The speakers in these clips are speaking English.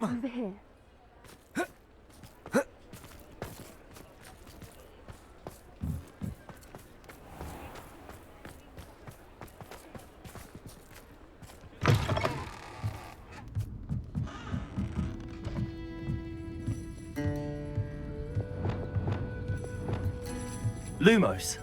Over here. Lumos.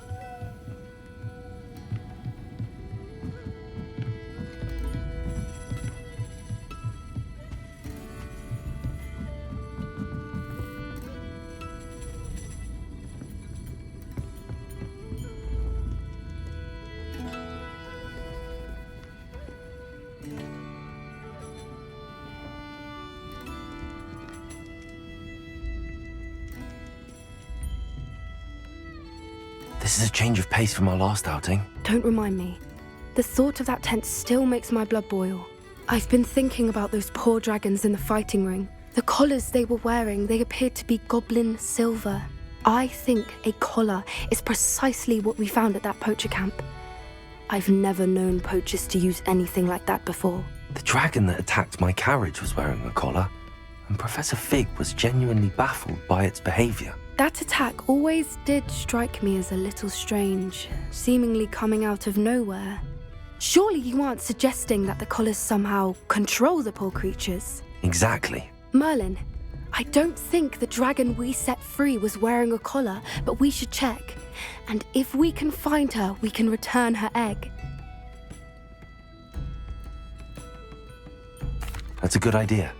This is a change of pace from our last outing. Don't remind me. The thought of that tent still makes my blood boil. I've been thinking about those poor dragons in the fighting ring. The collars they were wearing, they appeared to be goblin silver. I think a collar is precisely what we found at that poacher camp. I've never known poachers to use anything like that before. The dragon that attacked my carriage was wearing a collar, and Professor Fig was genuinely baffled by its behavior. That attack always did strike me as a little strange, seemingly coming out of nowhere. Surely you aren't suggesting that the collars somehow control the poor creatures? Exactly. Merlin, I don't think the dragon we set free was wearing a collar, but we should check. And if we can find her, we can return her egg. That's a good idea.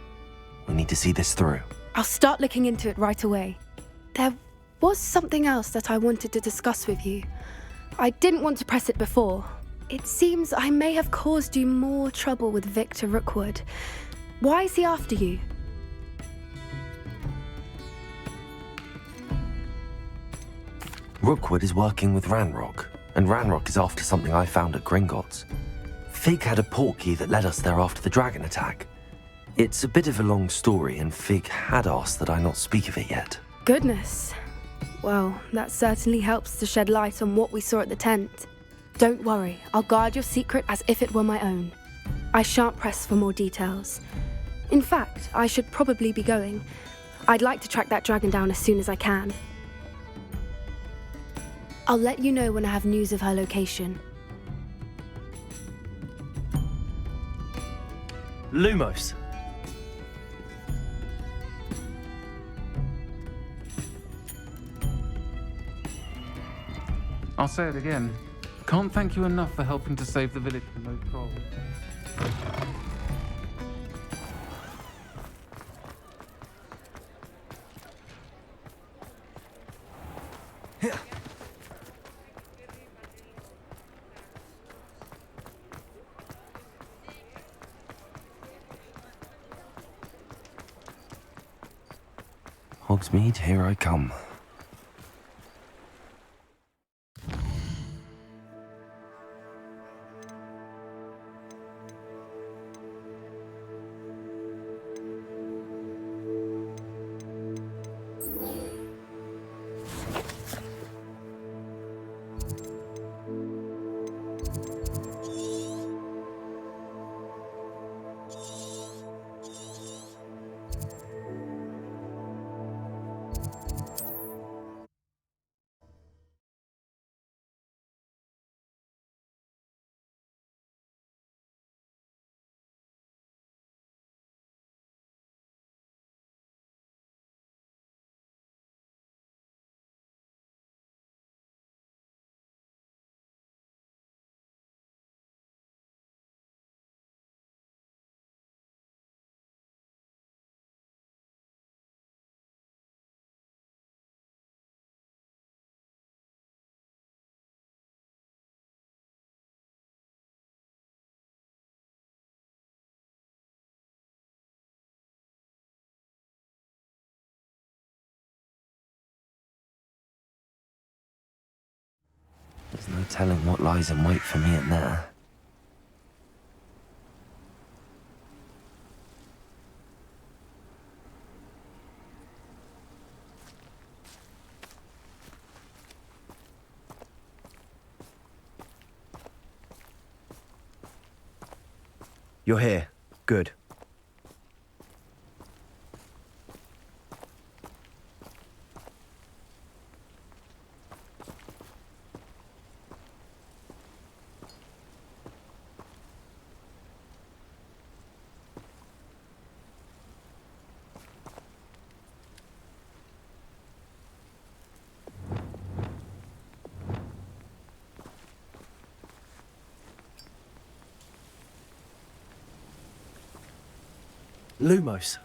We need to see this through. I'll start looking into it right away. There was something else that I wanted to discuss with you. I didn't want to press it before. It seems I may have caused you more trouble with Victor Rookwood. Why is he after you? Rookwood is working with Ranrock, and Ranrock is after something I found at Gringotts. Fig had a portkey that led us there after the dragon attack. It's a bit of a long story, and Fig had asked that I not speak of it yet. Goodness. Well, that certainly helps to shed light on what we saw at the tent. Don't worry, I'll guard your secret as if it were my own. I shan't press for more details. In fact, I should probably be going. I'd like to track that dragon down as soon as I can. I'll let you know when I have news of her location. Lumos. I'll say it again. Can't thank you enough for helping to save the village from those trolls. Hogsmeade, here I come. There's no telling what lies in wait for me in there. You're here. Good. Lumos.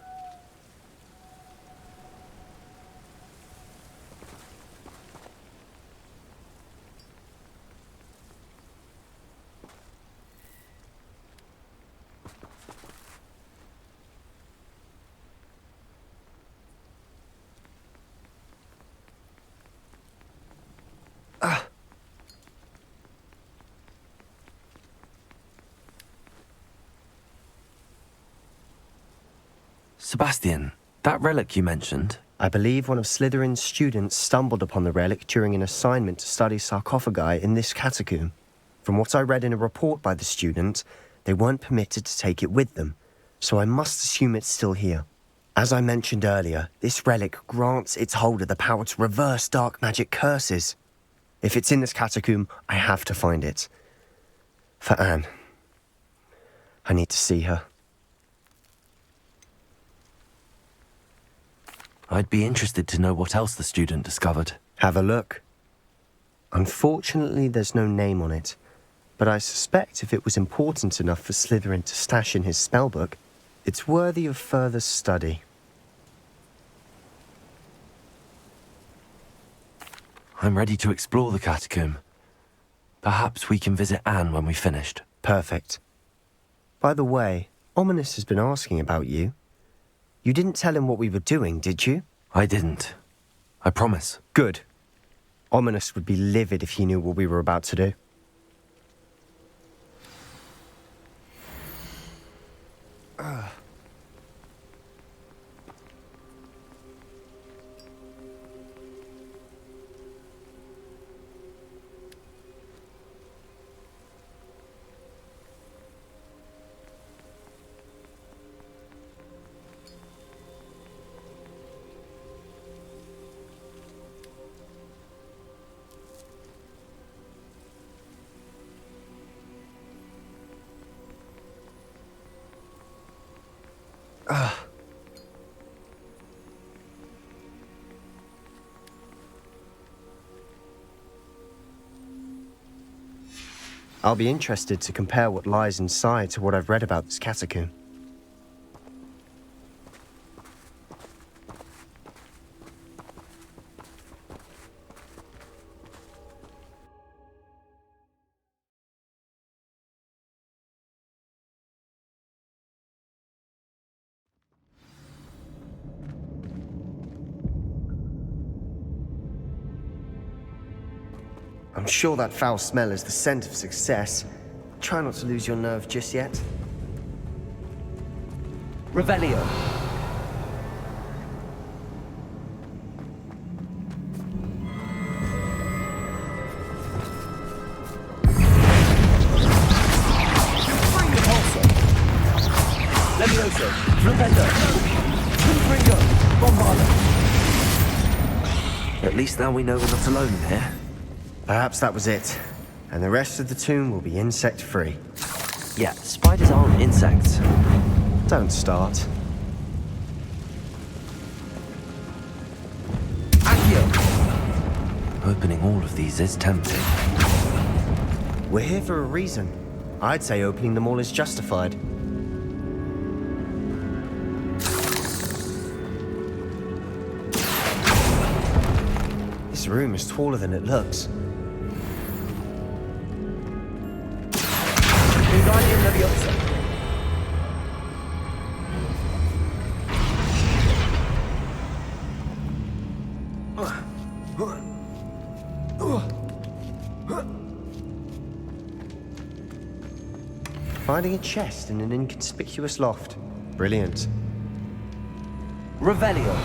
Sebastian, that relic you mentioned, I believe one of Slytherin's students stumbled upon the relic during an assignment to study sarcophagi in this catacomb. From what I read in a report by the student, they weren't permitted to take it with them, so I must assume it's still here. As I mentioned earlier, this relic grants its holder the power to reverse dark magic curses. If it's in this catacomb, I have to find it. For Anne. I need to see her. I'd be interested to know what else the student discovered. Have a look. Unfortunately, there's no name on it, but I suspect if it was important enough for Slytherin to stash in his spellbook, it's worthy of further study. I'm ready to explore the catacomb. Perhaps we can visit Anne when we've finished. Perfect. By the way, Ominis has been asking about you. You didn't tell him what we were doing, did you? I didn't. I promise. Good. Ominis would be livid if he knew what we were about to do. I'll be interested to compare what lies inside to what I've read about this catacomb. I'm sure that foul smell is the scent of success. Try not to lose your nerve just yet. Revelio. Levioso. Flipendo. Confringo. Bombarda. At least now we know we're not alone in here. Perhaps that was it. And the rest of the tomb will be insect-free. Yeah, spiders aren't insects. Don't start. Accio. Opening all of these is tempting. We're here for a reason. I'd say opening them all is justified. This room is taller than it looks. Wingardium Leviosa. Finding a chest in an inconspicuous loft. Brilliant. Revelio.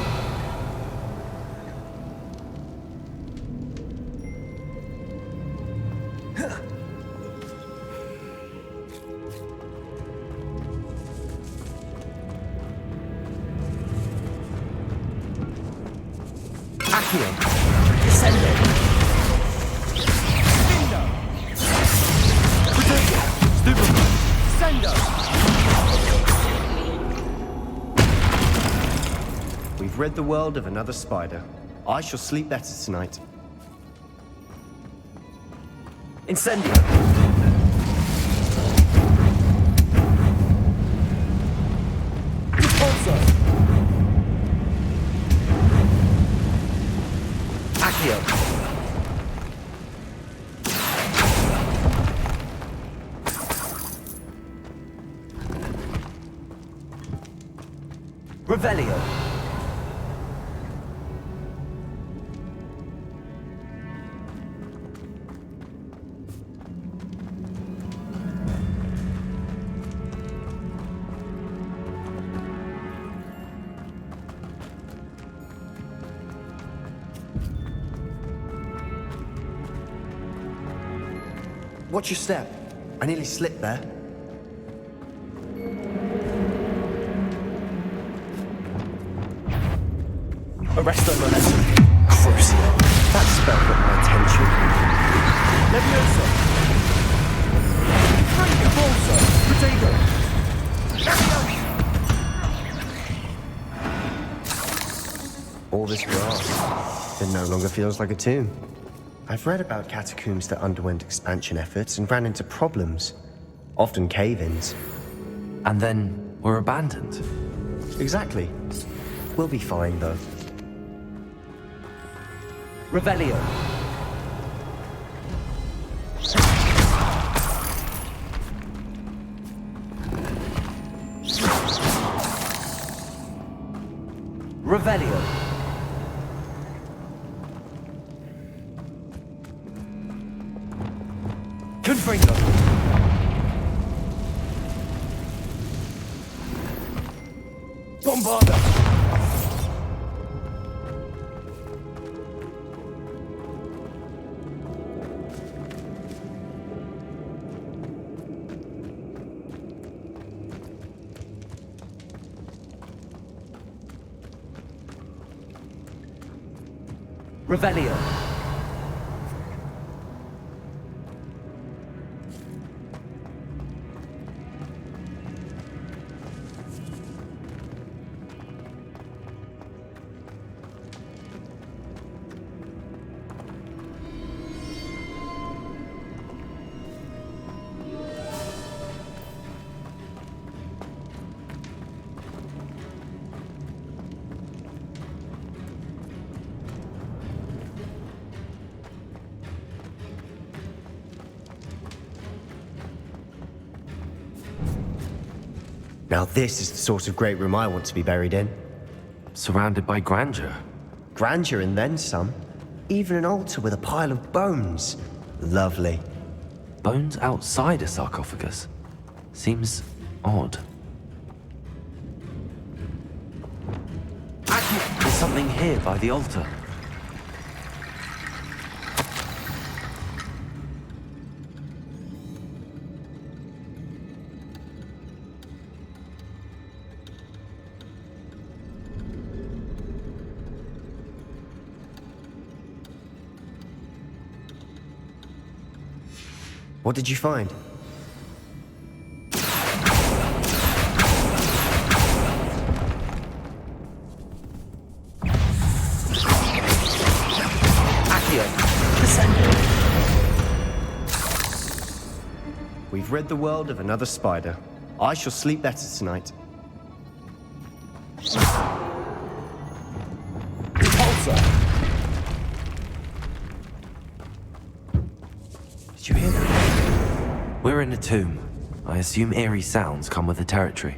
Accio. Descendo. Spindo. Protego. Stupefy. Descendo. We've rid the world of another spider. I shall sleep better tonight. Incendio. Repulso. Accio. Revelio. Watch your step. I nearly slipped there. Arresto Momentum. Crucio. That spell got my attention. Levioso. Frank Bolso. Potato. All this grass. It no longer feels like a tomb. I've read about catacombs that underwent expansion efforts and ran into problems. Often cave-ins. And then were abandoned. Exactly. We'll be fine, though. Revelio. Revelio. Confringo. Bombarda. Revelio. Now this is the sort of great room I want to be buried in. Surrounded by grandeur. Grandeur and then some. Even an altar with a pile of bones. Lovely. Bones outside a sarcophagus? Seems odd. There's something here by the altar. What did you find? We've rid the world of another spider. I shall sleep better tonight. Did you hear that? We're in a tomb. I assume eerie sounds come with the territory.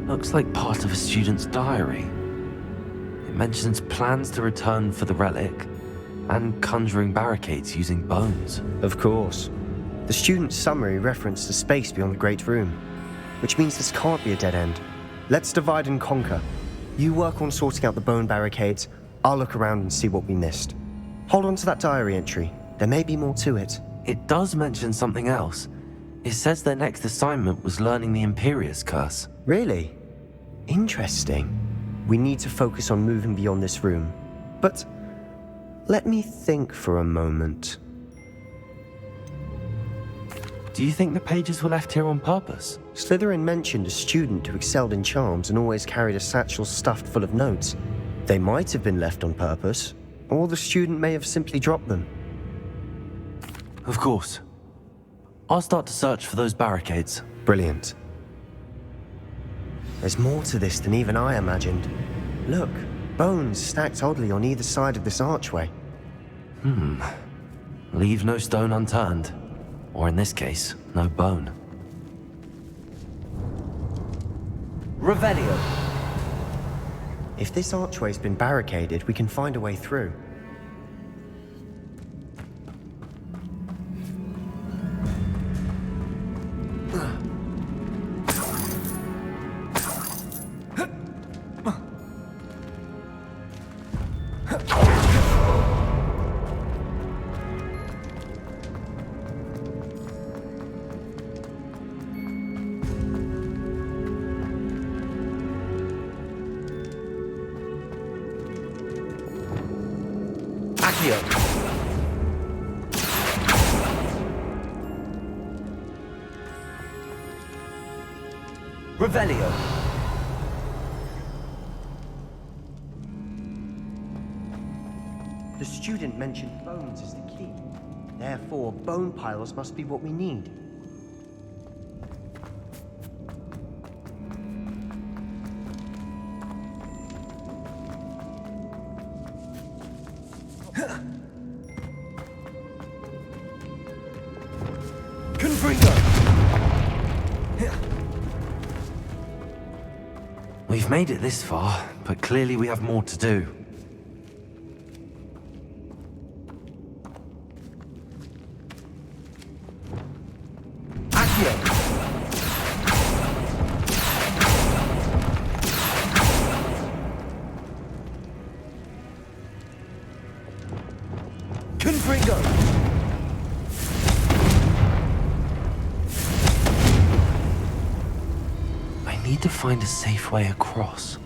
Looks like part of a student's diary. It mentions plans to return for the relic and conjuring barricades using bones. Of course. The student's summary referenced a space beyond the Great Room, which means this can't be a dead end. Let's divide and conquer. You work on sorting out the bone barricades, I'll look around and see what we missed. Hold on to that diary entry. There may be more to it. It does mention something else. It says their next assignment was learning the Imperius curse. Really? Interesting. We need to focus on moving beyond this room. But let me think for a moment. Do you think the pages were left here on purpose? Slytherin mentioned a student who excelled in charms and always carried a satchel stuffed full of notes. They might have been left on purpose, or the student may have simply dropped them. Of course. I'll start to search for those barricades. Brilliant. There's more to this than even I imagined. Look, bones stacked oddly on either side of this archway. Leave no stone unturned. Or in this case, no bone. Revelio. If this archway's been barricaded, we can find a way through. Revelio. The student mentioned bones as the key. Therefore, bone piles must be what we need. We've made it this far, but clearly we have more to do. To find a safe way across.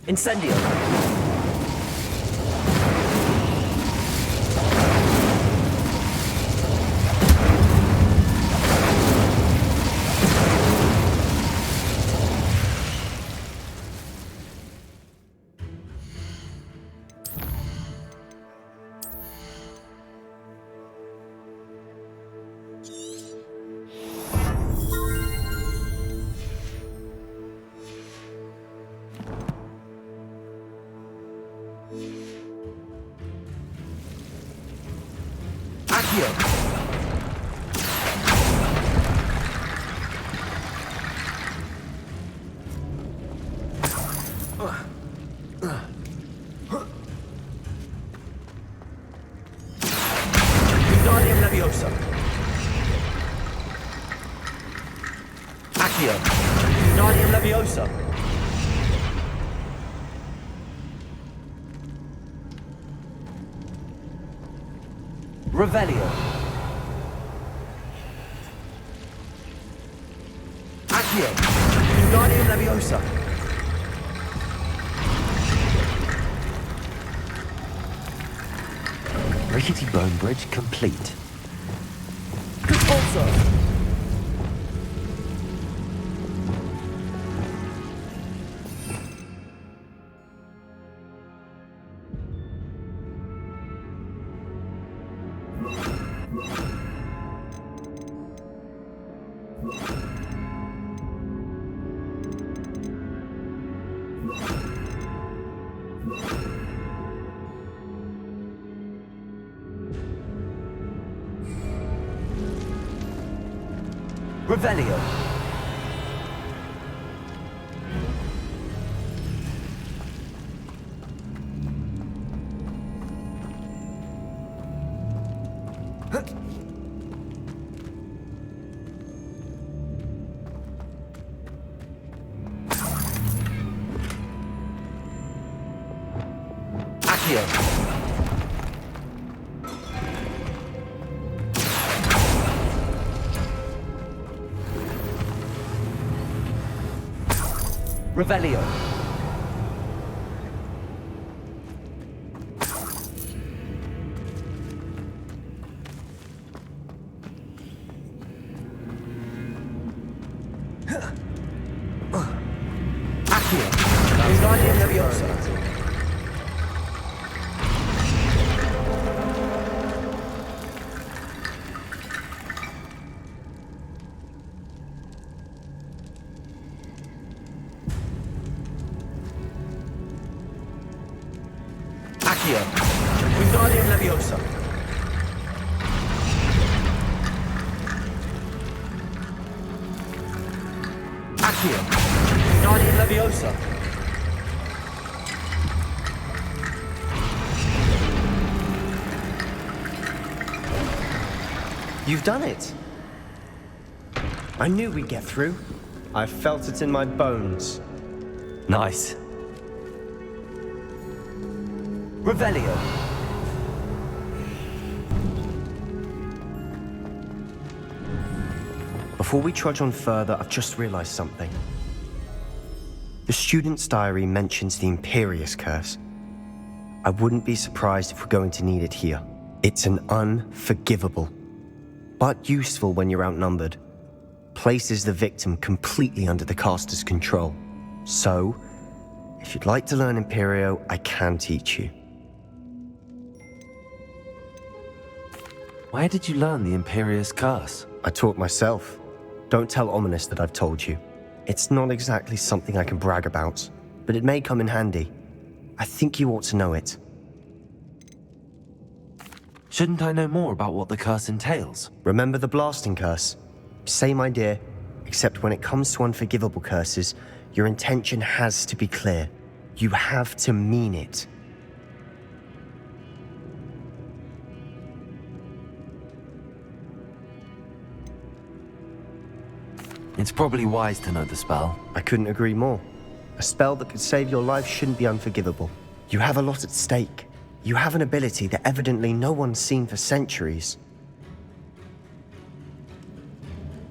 Incendio. Accio. Wingardium Leviosa. Accio. Wingardium Leviosa. Revelio. Accio. Wingardium Leviosa. Rickety bone bridge complete. Expulso. Revelio. Accio. Revelio. Accio. Wingardium Leviosa. Accio. Wingardium Leviosa. Accio. Wingardium Leviosa. You've done it. I knew we'd get through. I felt it in my bones. Nice. Revelio. Before we trudge on further, I've just realized something. The student's diary mentions the Imperious curse. I wouldn't be surprised if we're going to need it here. It's an unforgivable, but useful when you're outnumbered. Places the victim completely under the caster's control. So, if you'd like to learn Imperio, I can teach you. Where did you learn the Imperious curse? I taught myself. Don't tell Ominis that I've told you. It's not exactly something I can brag about, but it may come in handy. I think you ought to know it. Shouldn't I know more about what the curse entails? Remember the blasting curse? Same idea, except when it comes to unforgivable curses, your intention has to be clear. You have to mean it. It's probably wise to know the spell. I couldn't agree more. A spell that could save your life shouldn't be unforgivable. You have a lot at stake. You have an ability that evidently no one's seen for centuries.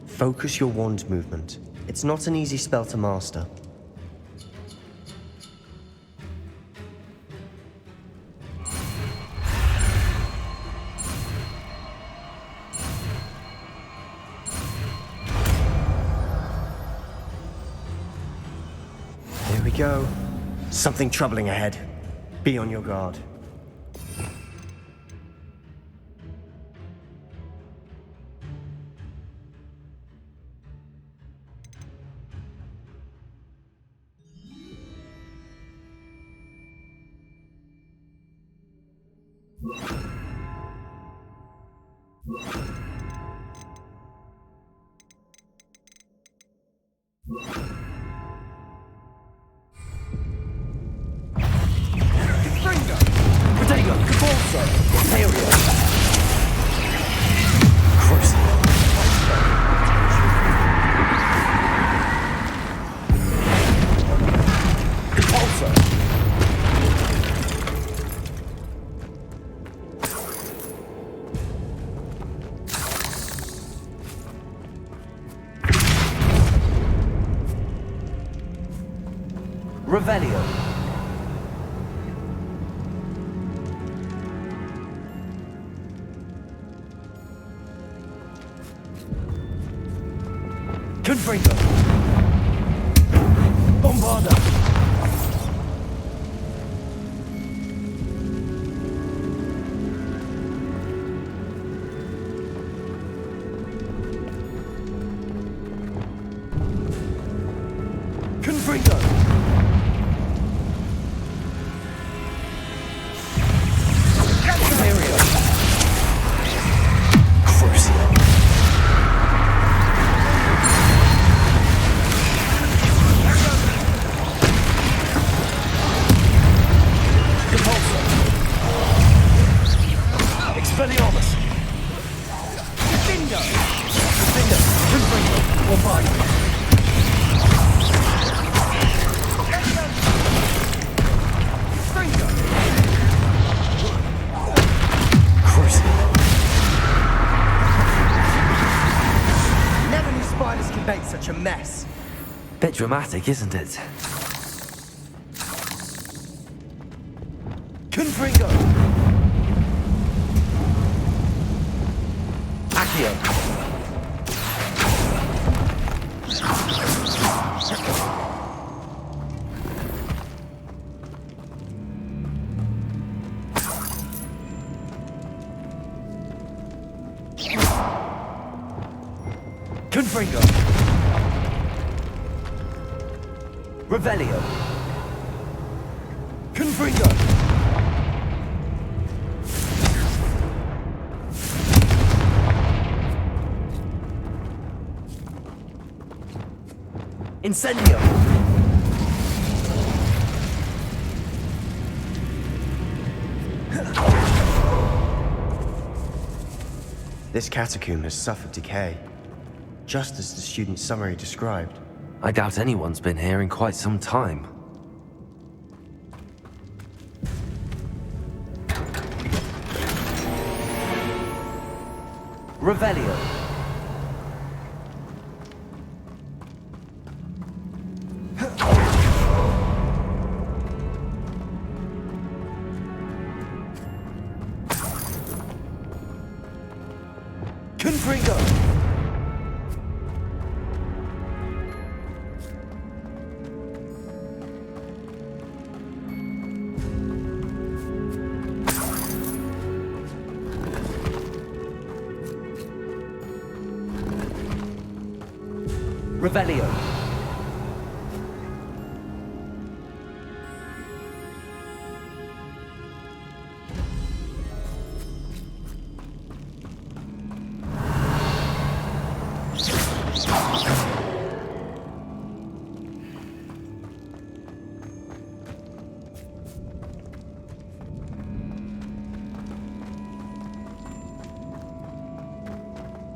Focus your wand movement. It's not an easy spell to master. Here we go. Something troubling ahead. Be on your guard. Protego! Cabalso! Imperio! Cabalso! Revelio. Confringo. Bombarda. Confringo. Imperio. Crucio. Compulso. Expelliarmus. Bingo. Bingo. Confringo. Bombarda. Confringo. Never knew spiders could make such a mess. Bit dramatic, isn't it? Confringo. Accio. Confringo. Revelio. Confringo. Incendio. This catacomb has suffered decay, just as the student's summary described. I doubt anyone's been here in quite some time. Revelio. Confringo. Revelio.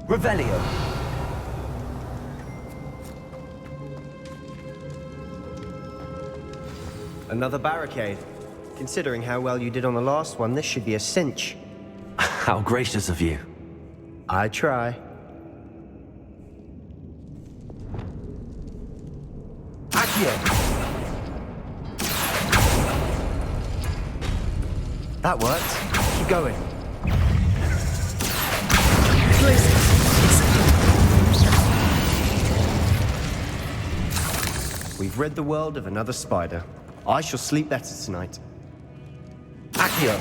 Revelio. Another barricade. Considering how well you did on the last one, this should be a cinch. How gracious of you. I try. Accio. That worked. Keep going. We've rid the world of another spider. I shall sleep better tonight. Accio.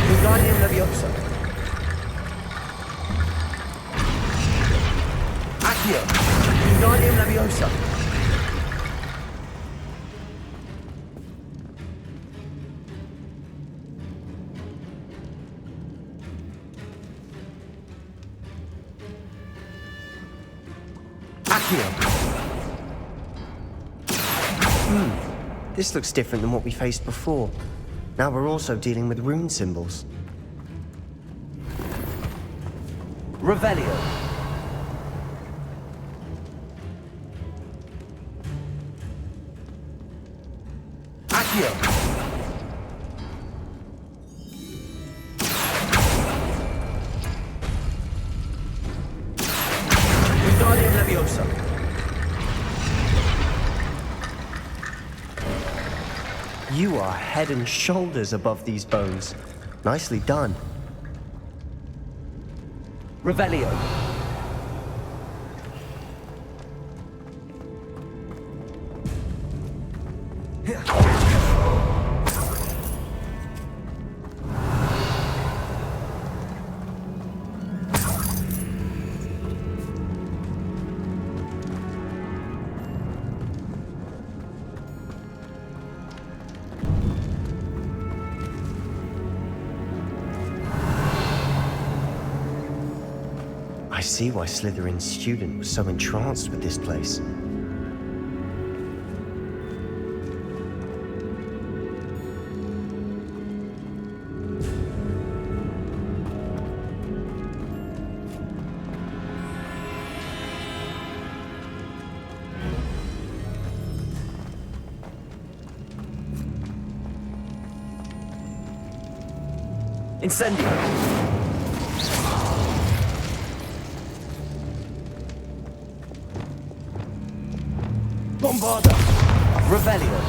Wingardium Leviosa. Accio. Wingardium Leviosa. Accio. This looks different than what we faced before. Now we're also dealing with rune symbols. Revelio. Accio. Wingardium Leviosa. You are head and shoulders above these bones. Nicely done. Revelio. I see why Slytherin's student was so entranced with this place. Incendio. Bombarda. Revelio.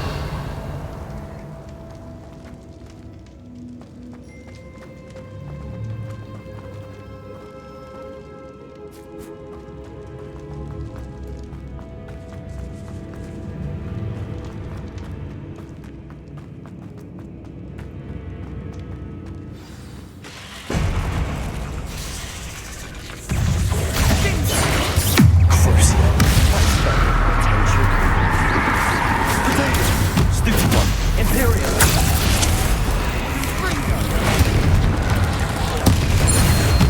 Stupid one. Imperio.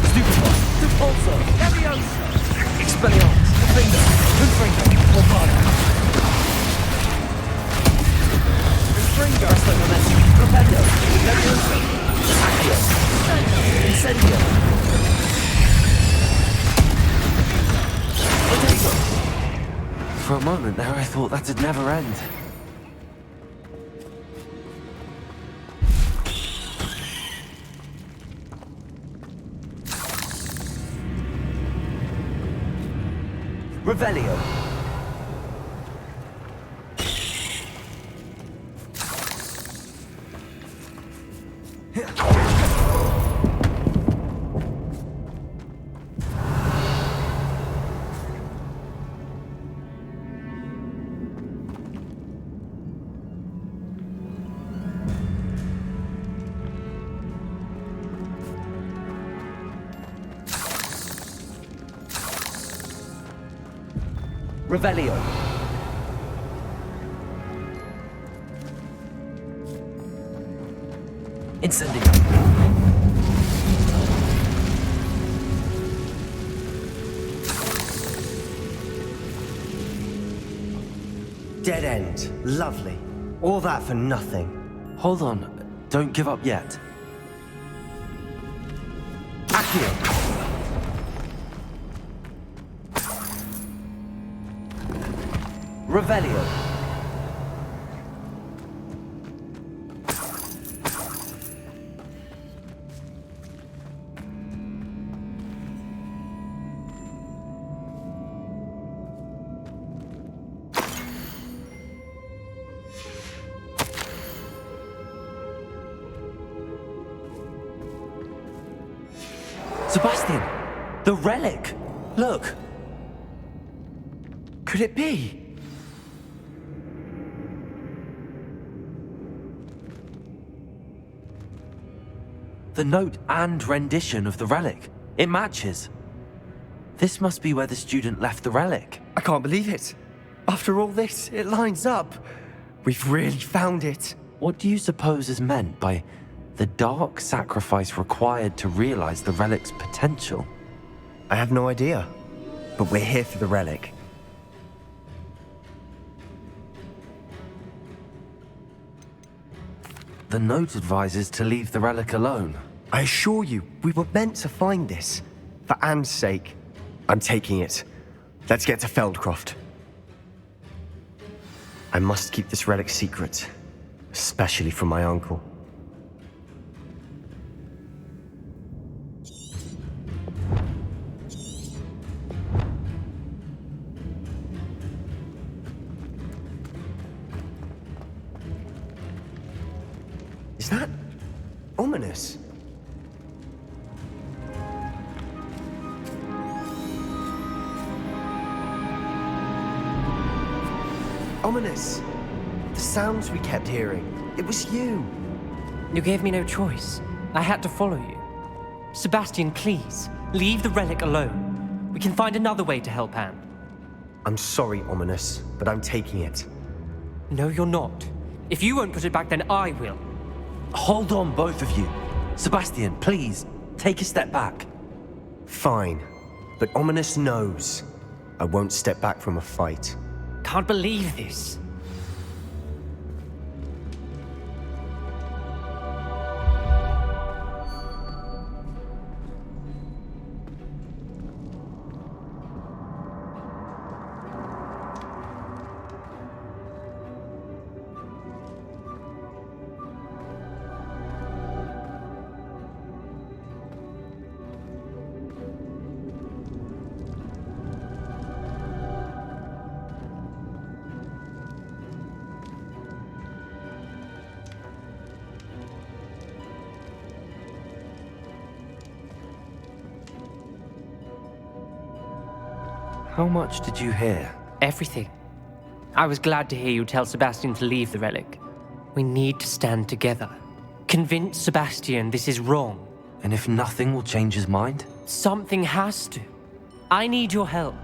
Stupid one. Repulsor. Leviosa. Expelliarmus. Defender. Confringo. Bombarda. Confringo. Presto Momentum. Propendo. Leviosa. Accio. Incendio. Potato. For a moment there, I thought that'd never end. Revelio. Revelio. Incendio. Dead end. Lovely. All that for nothing. Hold on, don't give up yet. Accio. Revelio. Sebastian! The relic! Look! Could it be? The note and rendition of the relic. It matches. This must be where the student left the relic. I can't believe it. After all this, it lines up. We've really found it. What do you suppose is meant by the dark sacrifice required to realize the relic's potential? I have no idea. But we're here for the relic. The note advises to leave the relic alone. I assure you, we were meant to find this. For Anne's sake, I'm taking it. Let's get to Feldcroft. I must keep this relic secret, especially from my uncle. Is that ominous? Ominous! The sounds we kept hearing. It was you. You gave me no choice. I had to follow you. Sebastian, please, leave the relic alone. We can find another way to help Anne. I'm sorry, Ominous, but I'm taking it. No, you're not. If you won't put it back, then I will. Hold on, both of you. Sebastian, please, take a step back. Fine, but Ominous knows. I won't step back from a fight. Can't believe this. How much did you hear? Everything. I was glad to hear you tell Sebastian to leave the relic. We need to stand together. Convince Sebastian this is wrong. And if nothing will change his mind? Something has to. I need your help.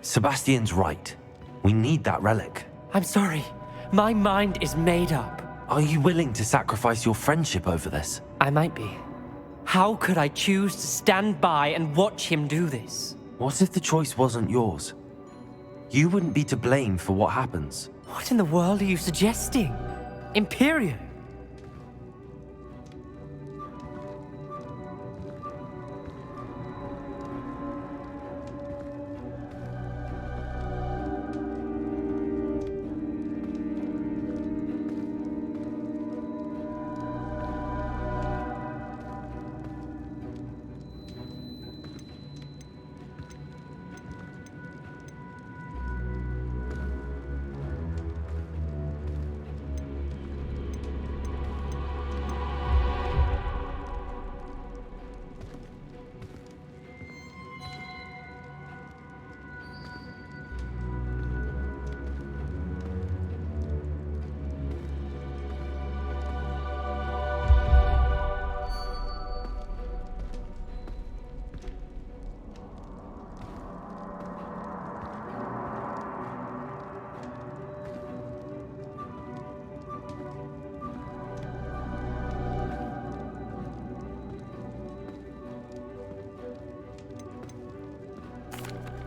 Sebastian's right. We need that relic. I'm sorry. My mind is made up. Are you willing to sacrifice your friendship over this? I might be. How could I choose to stand by and watch him do this? What if the choice wasn't yours? You wouldn't be to blame for what happens. What in the world are you suggesting? Imperio?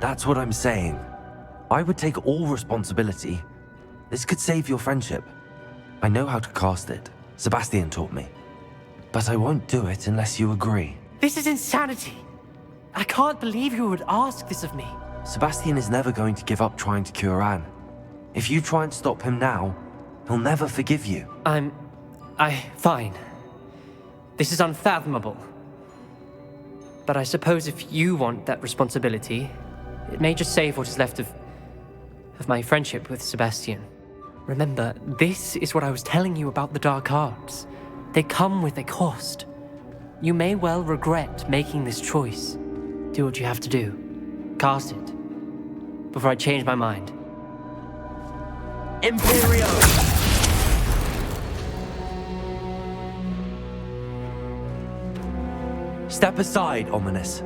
That's what I'm saying. I would take all responsibility. This could save your friendship. I know how to cast it. Sebastian taught me. But I won't do it unless you agree. This is insanity. I can't believe you would ask this of me. Sebastian is never going to give up trying to cure Anne. If you try and stop him now, he'll never forgive you. Fine. This is unfathomable. But I suppose if you want that responsibility, it may just save what is left of my friendship with Sebastian. Remember, this is what I was telling you about the dark arts. They come with a cost. You may well regret making this choice. Do what you have to do. Cast it. Before I change my mind. Imperio! Step aside, Ominis.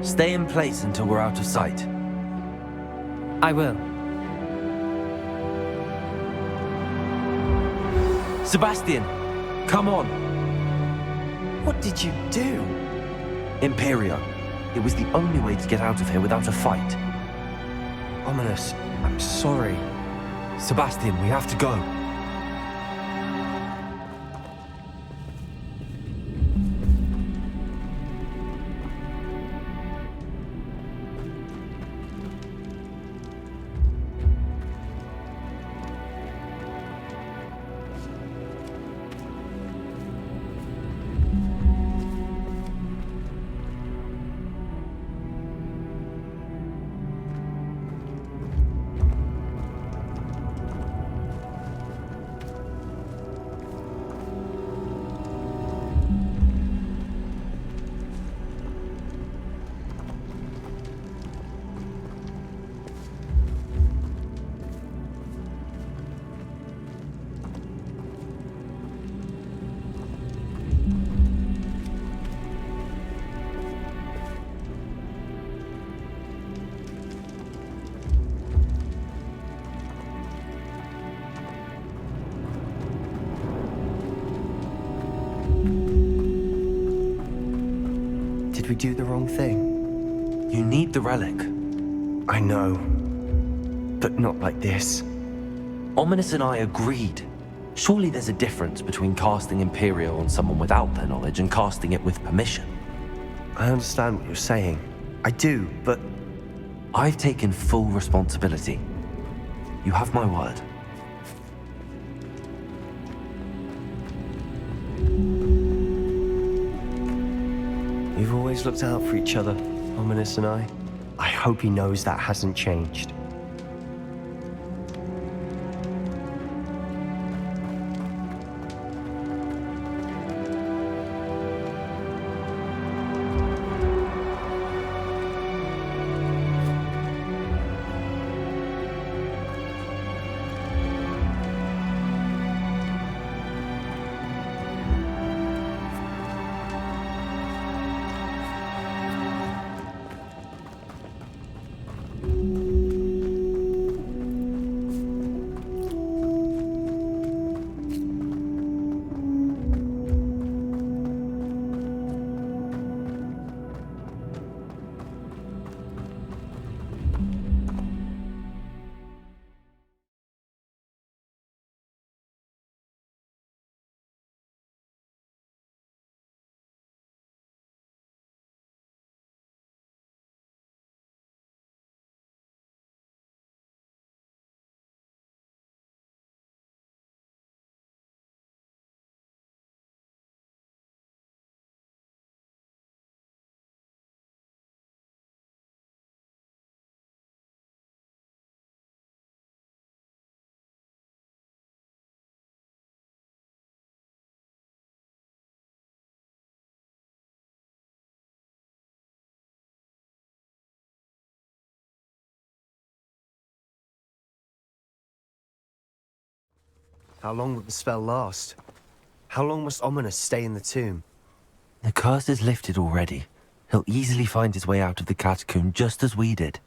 Stay in place until we're out of sight. I will. Sebastian, come on. What did you do? Imperio. It was the only way to get out of here without a fight. Ominis, I'm sorry. Sebastian, we have to go. Did we do the wrong thing? You need the relic. I know. But not like this. Ominis and I agreed. Surely there's a difference between casting Imperio on someone without their knowledge and casting it with permission. I understand what you're saying. I do, but... I've taken full responsibility. You have my word. We've always looked out for each other, Ominis and I. I hope he knows that hasn't changed. How long will the spell last? How long must Ominis stay in the tomb? The curse is lifted already. He'll easily find his way out of the catacomb just as we did.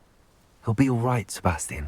He'll be all right, Sebastian.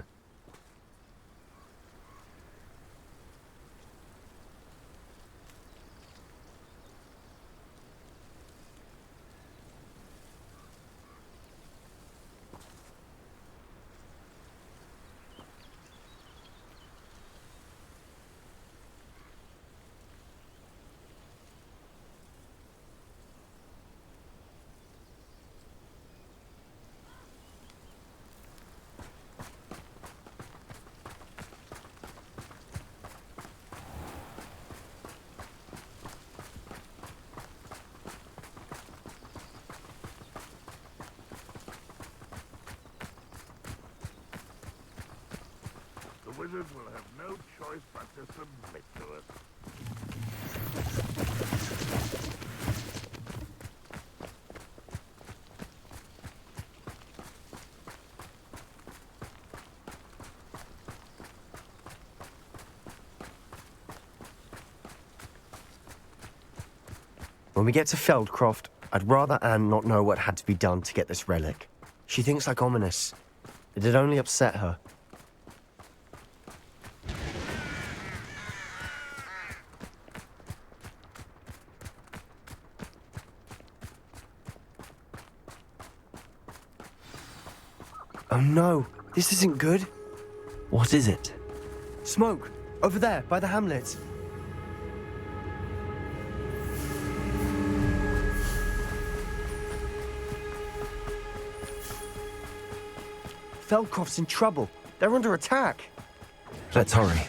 wizard will have no choice but to submit to us. When we get to Feldcroft, I'd rather Anne not know what had to be done to get this relic. She thinks like Ominis. It'd only upset her. Oh no, this isn't good. What is it? Smoke! Over there, by the hamlet. Feldcroft's in trouble. They're under attack. Let's hurry.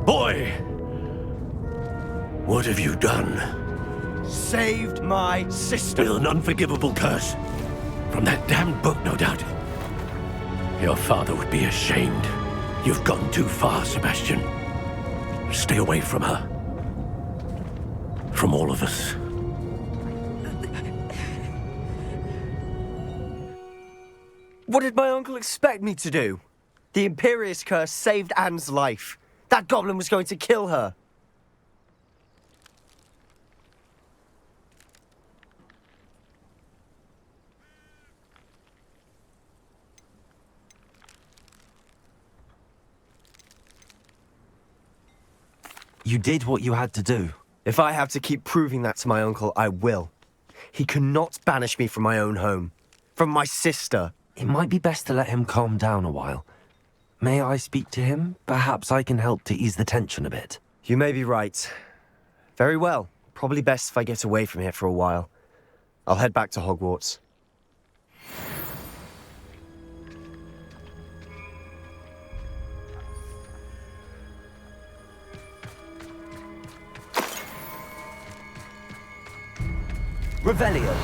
Boy! What have you done? Saved my sister. With an unforgivable curse. From that damned book, no doubt. Your father would be ashamed. You've gone too far, Sebastian. Stay away from her. From all of us. What did my uncle expect me to do? The Imperious curse saved Anne's life. That goblin was going to kill her. You did what you had to do. If I have to keep proving that to my uncle, I will. He cannot banish me from my own home. From my sister. It might be best to let him calm down a while. May I speak to him? Perhaps I can help to ease the tension a bit. You may be right. Very well. Probably best if I get away from here for a while. I'll head back to Hogwarts. Revelio.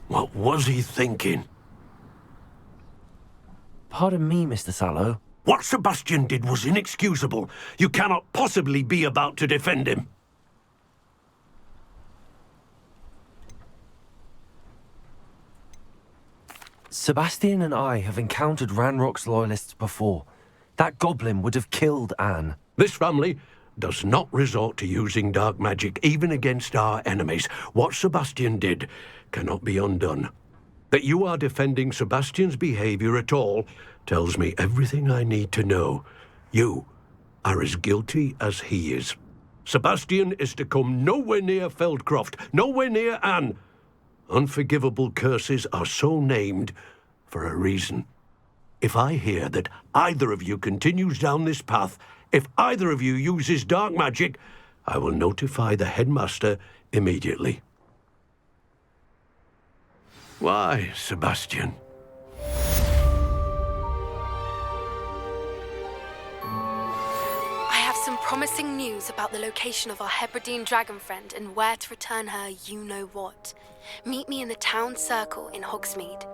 What was he thinking? Pardon me, Mr. Sallow. What Sebastian did was inexcusable. You cannot possibly be about to defend him. Sebastian and I have encountered Ranrock's loyalists before. That goblin would have killed Anne. This family does not resort to using dark magic even against our enemies. What Sebastian did cannot be undone. That you are defending Sebastian's behavior at all tells me everything I need to know. You are as guilty as he is. Sebastian is to come nowhere near Feldcroft, nowhere near Anne. Unforgivable curses are so named for a reason. If I hear that either of you continues down this path, if either of you uses dark magic, I will notify the headmaster immediately. Why, Sebastian? I have some promising news about the location of our Hebridean dragon friend and where to return her you-know-what. Meet me in the town circle in Hogsmeade.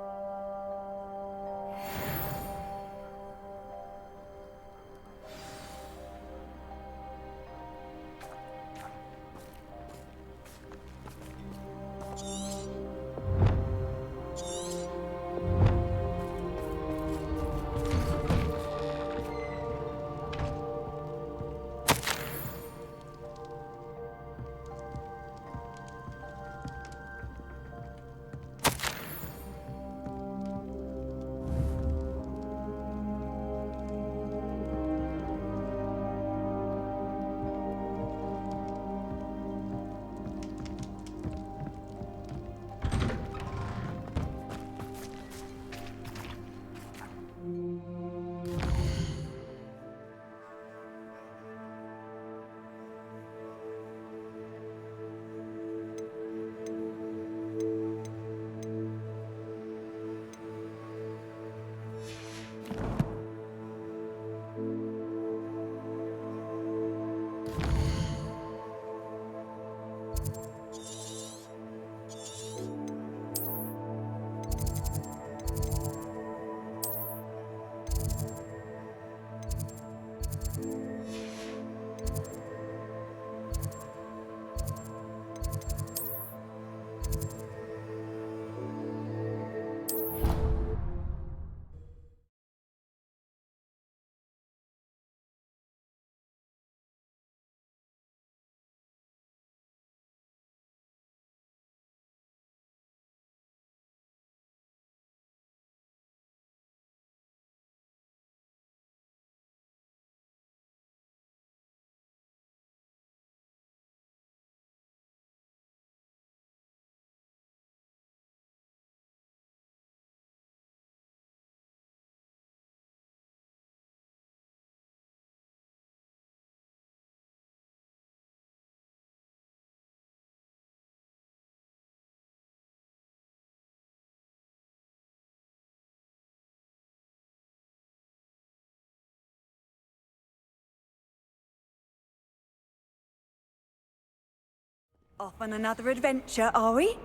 Off on another adventure, are we?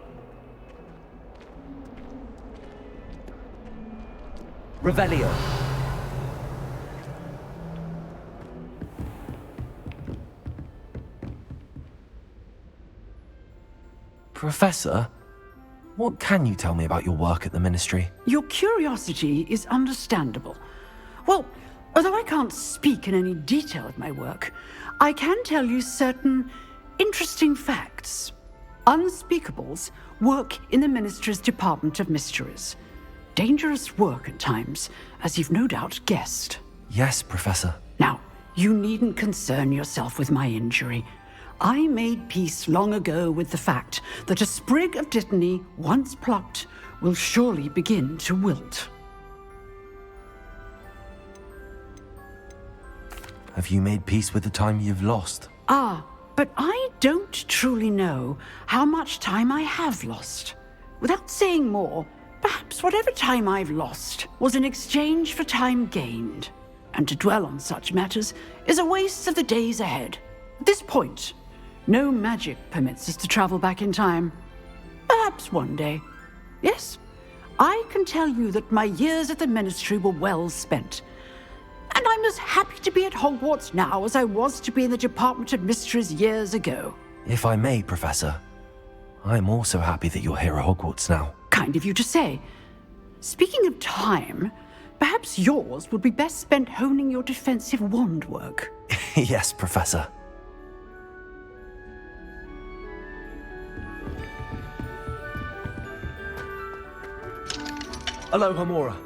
Revelio. Professor, what can you tell me about your work at the Ministry? Your curiosity is understandable. Well, although I can't speak in any detail of my work, I can tell you certain interesting facts. Unspeakables work in the Ministry's Department of Mysteries. Dangerous work at times, as you've no doubt guessed. Yes, Professor. Now, you needn't concern yourself with my injury. I made peace long ago with the fact that a sprig of dittany, once plucked, will surely begin to wilt. Have you made peace with the time you've lost? But I don't truly know how much time I have lost. Without saying more, perhaps whatever time I've lost was in exchange for time gained. And to dwell on such matters is a waste of the days ahead. At this point, no magic permits us to travel back in time. Perhaps one day. Yes, I can tell you that my years at the Ministry were well spent. And I'm as happy to be at Hogwarts now as I was to be in the Department of Mysteries years ago. If I may, Professor, I'm also happy that you're here at Hogwarts now. Kind of you to say. Speaking of time, perhaps yours would be best spent honing your defensive wand work. Yes, Professor. Aloha, Mora.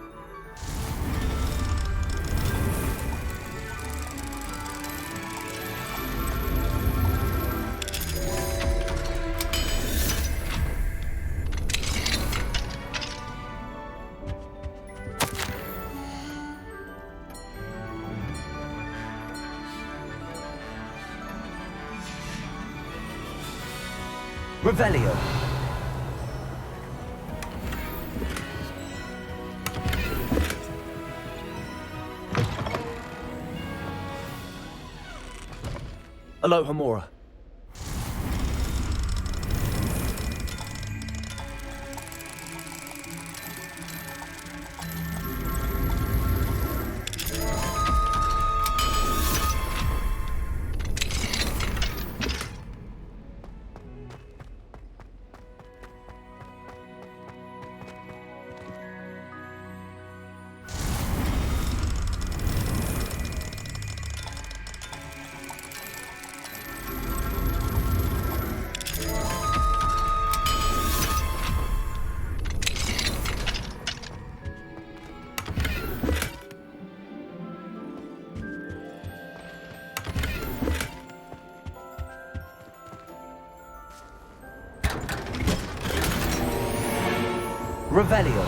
Revelio. Aloha, Mora. Revelio.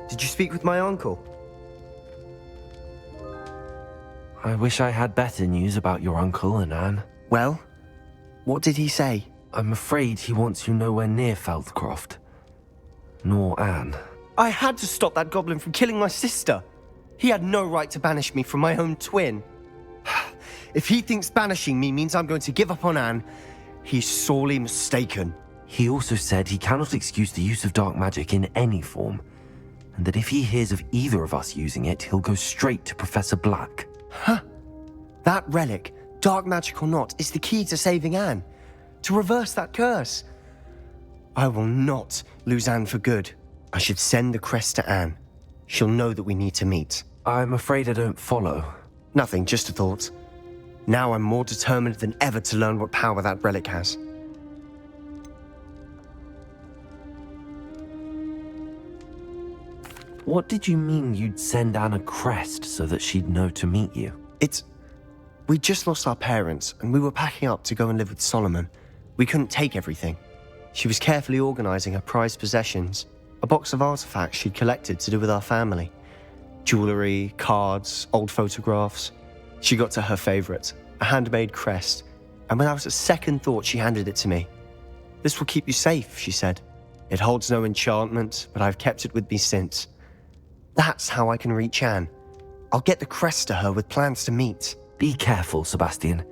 Did you speak with my uncle? I wish I had better news about your uncle and Anne. Well, what did he say? I'm afraid he wants you nowhere near Feldcroft. Nor Anne. I had to stop that goblin from killing my sister. He had no right to banish me from my own twin. If he thinks banishing me means I'm going to give up on Anne, he's sorely mistaken. He also said he cannot excuse the use of dark magic in any form, and that if he hears of either of us using it, he'll go straight to Professor Black. Huh? That relic, dark magic or not, is the key to saving Anne. To reverse that curse. I will not lose Anne for good. I should send the crest to Anne. She'll know that we need to meet. I'm afraid I don't follow. Nothing, just a thought. Now I'm more determined than ever to learn what power that relic has. What did you mean you'd send Anne a crest so that she'd know to meet you? We just lost our parents, and we were packing up to go and live with Solomon. We couldn't take everything. She was carefully organizing her prized possessions, a box of artifacts she'd collected to do with our family. Jewelry, cards, old photographs. She got to her favorite, a handmade crest, and without a second thought, she handed it to me. "This will keep you safe," she said. "It holds no enchantment, but I've kept it with me since. That's how I can reach Anne. I'll get the crest to her with plans to meet." Be careful, Sebastian.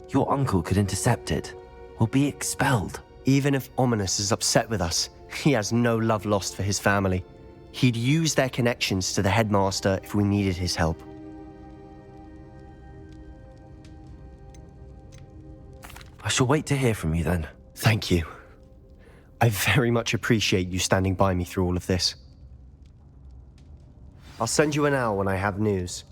Your uncle could intercept it, or be expelled. Even if Ominis is upset with us, he has no love lost for his family. He'd use their connections to the headmaster if we needed his help. I shall wait to hear from you then. Thank you. I very much appreciate you standing by me through all of this. I'll send you an owl when I have news.